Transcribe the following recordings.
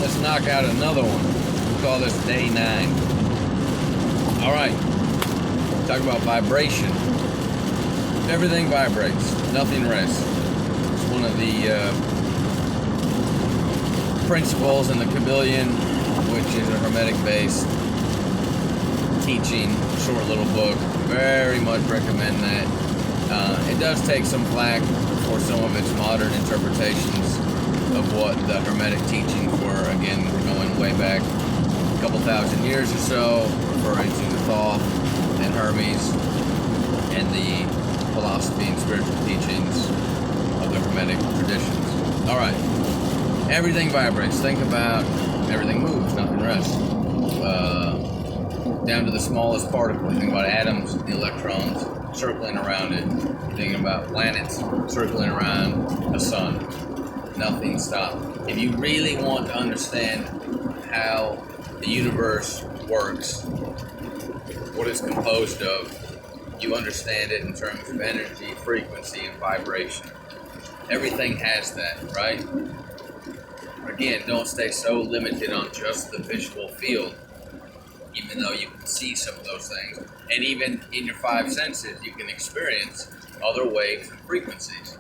let's knock out another one. We'll call this day 9. All right. Talk about vibration. Everything vibrates. Nothing rests. It's one of the principles in the Kybalion, which is a Hermetic-based teaching, short little book. Very much recommend that. It does take some flack for some of its modern interpretations of what the Hermetic teachings were. Again, we're going way back a couple thousand years or so, referring to the Thoth and Hermes and the philosophy and spiritual teachings of the Hermetic traditions. All right. Everything vibrates. Think about everything moves, nothing rests. Down to the smallest particle. You think about atoms, the electrons circling around it. You're thinking about planets circling around the sun. Nothing stops. If you really want to understand how the universe works, what it's composed of, you understand it in terms of energy, frequency, and vibration. Everything has that, right? Again, don't stay so limited on just the visual field, even though you can see some of those things. And even in your 5 senses, you can experience other waves and frequencies.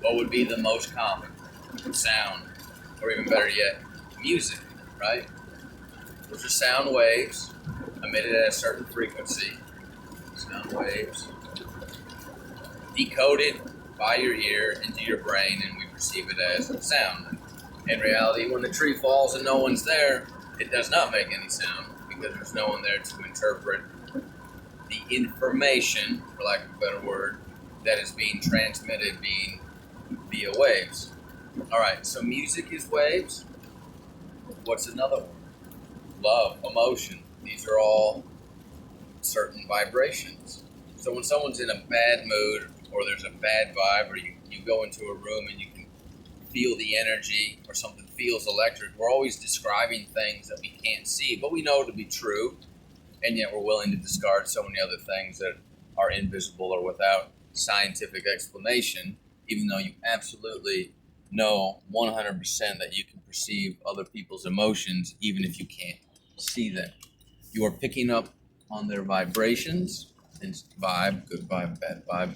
What would be the most common? Sound, or even better yet, music, right? Those are sound waves emitted at a certain frequency. Sound waves decoded by your ear into your brain, and we perceive it as sound. In reality, when the tree falls and no one's there, it does not make any sound because there's no one there to interpret the information, for lack of a better word, that is being transmitted via waves. All right, so music is waves. What's another one? Love, emotion. These are all certain vibrations. So when someone's in a bad mood or there's a bad vibe, or you go into a room and you can feel the energy or something feels electric, we're always describing things that we can't see, but we know to be true, and yet we're willing to discard so many other things that are invisible or without scientific explanation, even though you absolutely know 100% that you can perceive other people's emotions even if you can't see them. You are picking up on their vibrations, and vibe, good vibe, bad vibe,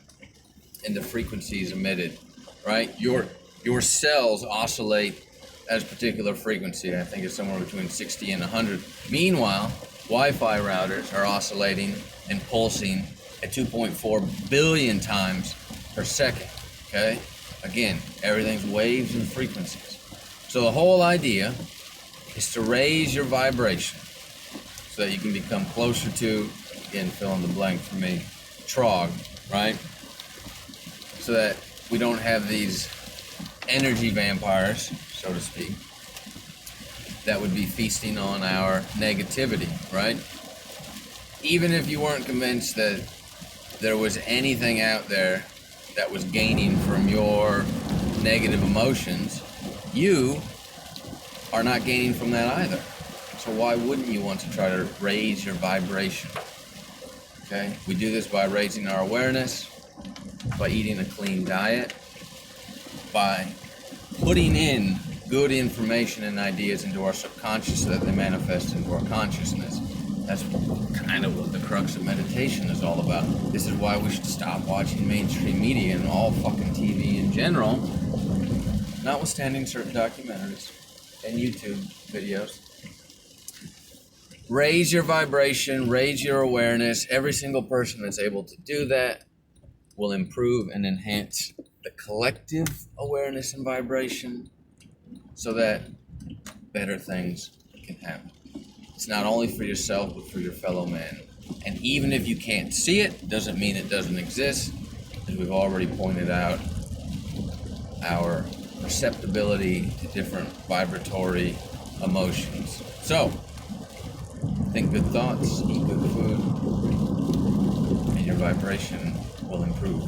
and the frequencies emitted, right? Your cells oscillate at a particular frequency. I think it's somewhere between 60 and 100. Meanwhile, Wi-Fi routers are oscillating and pulsing at 2.4 billion times per second, okay? Again, everything's waves and frequencies. So the whole idea is to raise your vibration so that you can become closer to, again, fill in the blank for me, Trog, right? So that we don't have these energy vampires, so to speak, that would be feasting on our negativity, right? Even if you weren't convinced that there was anything out there that was gaining from your negative emotions, you are not gaining from that either. So why wouldn't you want to try to raise your vibration? Okay, we do this by raising our awareness, by eating a clean diet, by putting in good information and ideas into our subconscious so that they manifest into our consciousness. That's kind of what the crux of meditation is all about. This is why we should stop watching mainstream media and all fucking TV in general, notwithstanding certain documentaries and YouTube videos. Raise your vibration, raise your awareness. Every single person that's able to do that will improve and enhance the collective awareness and vibration so that better things can happen. It's not only for yourself, but for your fellow man. And even if you can't see it, doesn't mean it doesn't exist. As we've already pointed out, our perceptibility to different vibratory emotions. So, think good thoughts, eat good food, and your vibration will improve.